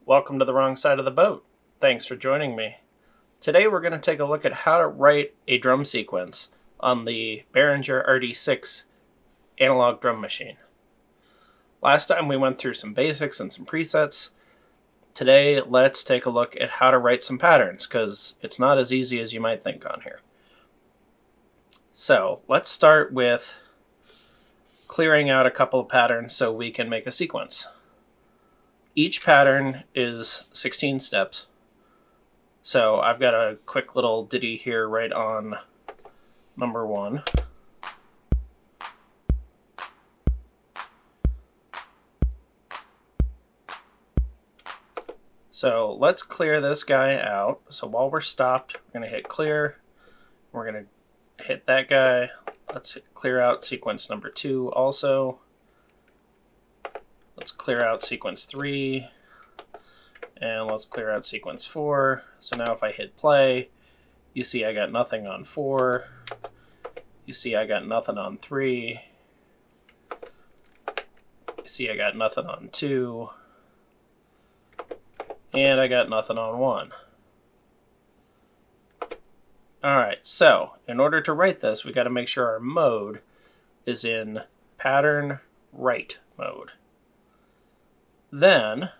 Welcome to the wrong side of the boat. Thanks for joining me. Today we're going to take a look at how to write a drum sequence on the Behringer RD-6 analog drum machine. Last time we went through some basics and some presets. Today let's take a look at how to write some patterns, because it's not as easy as you might think on here. So let's start with clearing out a couple of patterns so we can make a sequence. Each pattern is 16 steps. So I've got a quick little ditty here right on number 1. So let's clear this guy out. So while we're stopped, we're going to hit clear. We're going to hit that guy. Let's clear out sequence number 2 also. Let's clear out sequence 3, and let's clear out sequence 4. So now if I hit play, you see I got nothing on 4. You see I got nothing on 3. You see I got nothing on 2. And I got nothing on 1. Alright, so in order to write this, we got to make sure our mode is in pattern write mode. Then,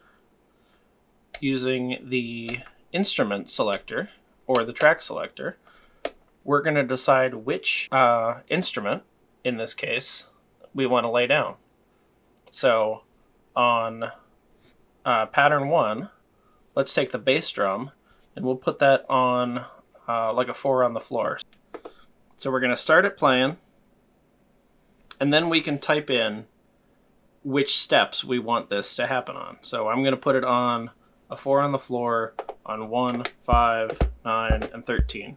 using the instrument selector, or the track selector, we're going to decide which instrument, in this case, we want to lay down. So, on pattern 1, let's take the bass drum, and we'll put that on like a 4 on the floor. So we're going to start it playing, and then we can type in which steps we want this to happen on. So I'm going to put it on a 4 on the floor on 1, 5, 9, and 13.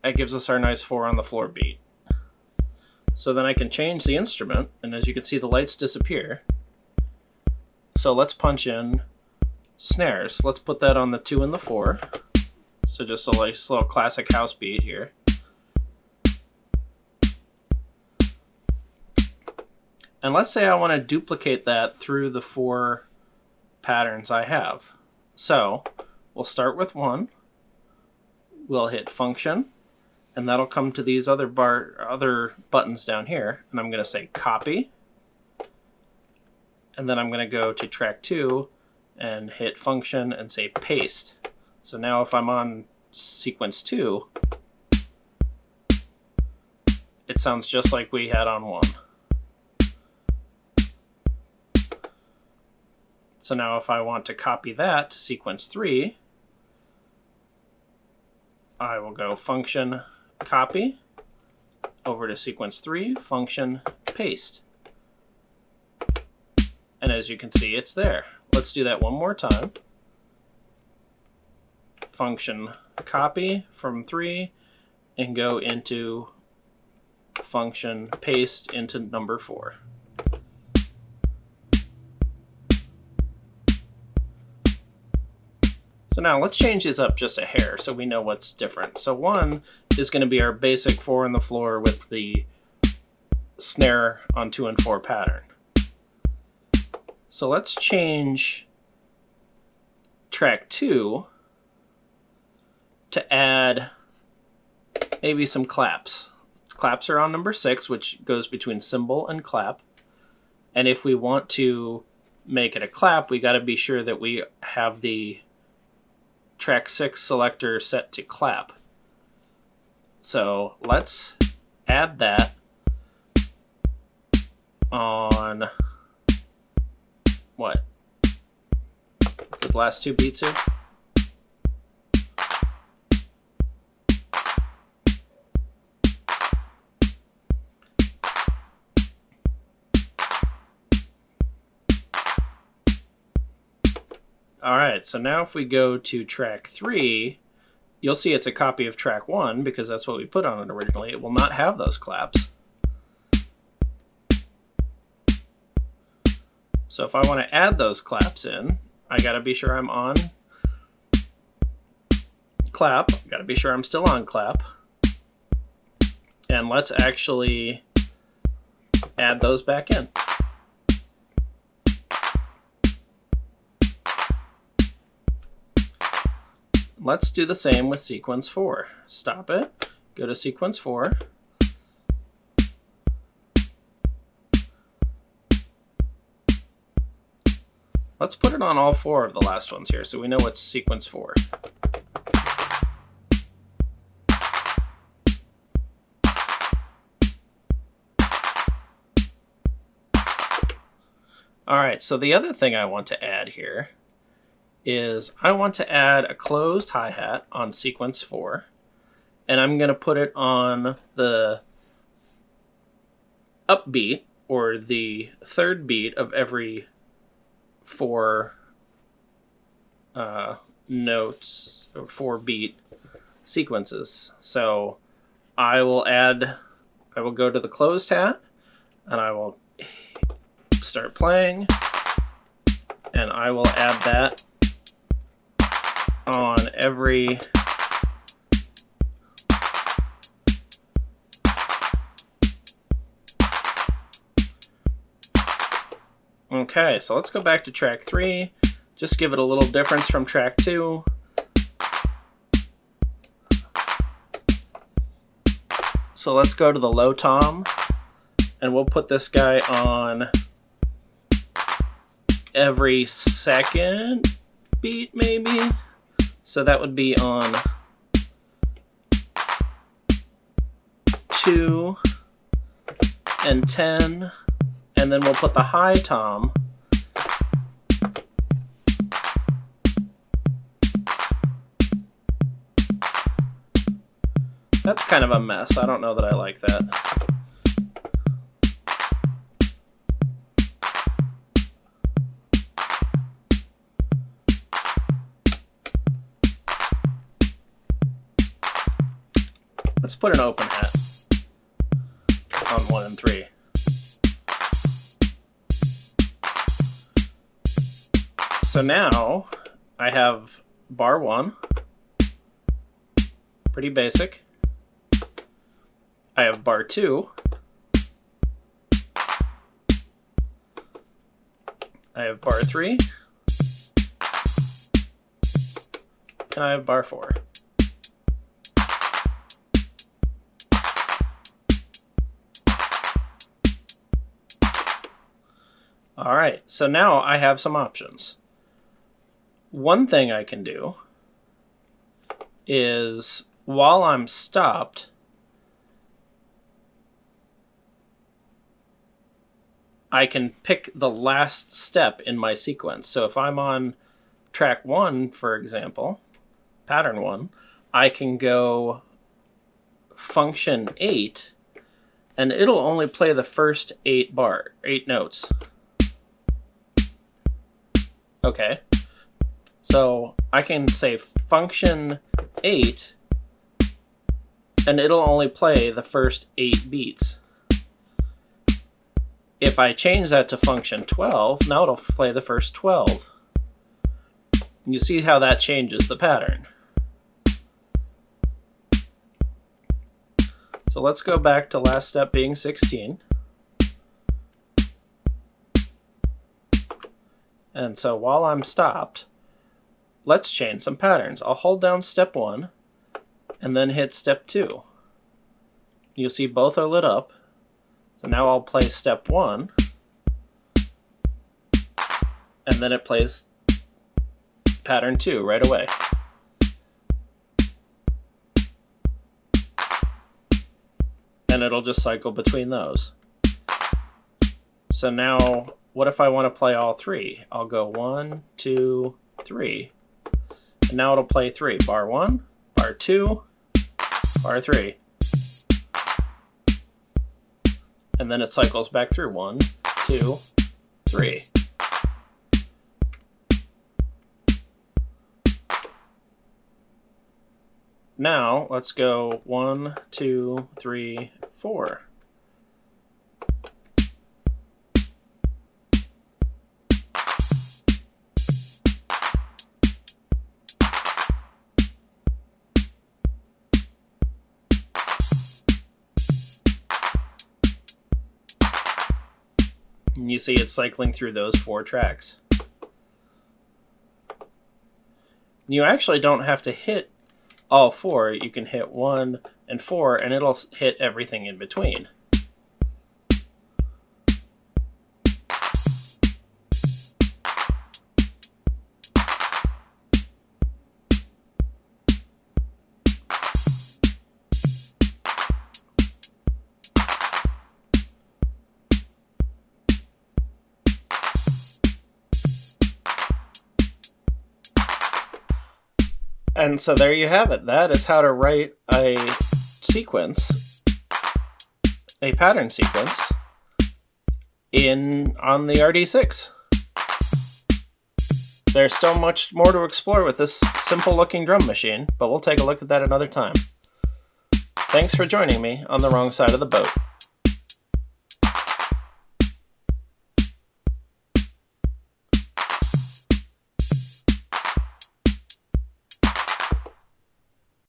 That gives us our nice 4 on the floor beat. So then I can change the instrument, and as you can see the lights disappear. So let's punch in snares. Let's put that on the 2 and the 4. So just a nice little classic house beat here. And let's say I want to duplicate that through the 4 patterns I have. So we'll start with 1. We'll hit function, and that'll come to these other buttons down here. And I'm going to say copy. And then I'm going to go to track 2 and hit function and say paste. So now if I'm on sequence 2, it sounds just like we had on 1. So now if I want to copy that to sequence 3, I will go function copy over to sequence 3, function paste. And as you can see, it's there. Let's do that one more time. Function copy from 3 and go into function paste into number 4. So now let's change these up just a hair so we know what's different. So 1 is going to be our basic 4 on the floor with the snare on 2 and 4 pattern. So let's change track 2 to add maybe some claps. Claps are on number 6, which goes between cymbal and clap. And if we want to make it a clap, we got to be sure that we have the track 6 selector set to clap. So let's add that on what? The last 2 beats here? Alright, so now if we go to track 3, you'll see it's a copy of track 1 because that's what we put on it originally. It will not have those claps. So if I want to add those claps in, I got to be sure I'm on clap. Got to be sure I'm still on clap. And let's actually add those back in. Let's do the same with sequence 4. Stop it, go to sequence 4. Let's put it on all 4 of the last ones here so we know what's sequence 4. Alright, so the other thing I want to add here is I want to add a closed hi-hat on sequence 4, and I'm going to put it on the upbeat, or the third beat of every 4 notes, or 4 beat sequences. So I will go to the closed hat, and I will start playing, and I will add that on every Okay, so let's go back to track 3, just give it a little difference from track 2. So let's go to the low tom, and we'll put this guy on every second beat, maybe. So that would be on 2 and 10, and then we'll put the high tom That's kind of a mess. I don't know that I like that. Let's put an open hat on 1 and 3. So now I have bar 1, pretty basic. I have bar 2. I have bar 3. And I have bar 4. All right, so now I have some options. One thing I can do is, while I'm stopped, I can pick the last step in my sequence. So if I'm on track 1, for example, pattern 1, I can go function 8, and it'll only play the first 8 notes. Okay, so I can say function 8, and it'll only play the first 8 beats. If I change that to function 12, now it'll play the first 12. You see how that changes the pattern. So let's go back to last step being 16. And so while I'm stopped, let's change some patterns. I'll hold down step 1 and then hit step 2. You'll see both are lit up. So now I'll play step 1, and then it plays pattern 2 right away. And it'll just cycle between those. So now, what if I want to play all 3? I'll go 1, 2, 3. And now it'll play 3. Bar 1, bar 2, bar 3. And then it cycles back through 1, 2, 3. Now let's go 1, 2, 3, 4. And you see it's cycling through those 4 tracks. You actually don't have to hit all 4. You can hit 1 and 4, and it'll hit everything in between. And so there you have it. That is how to write a sequence, a pattern sequence, on the RD-6. There's still much more to explore with this simple looking drum machine, but we'll take a look at that another time. Thanks for joining me on the wrong side of the boat.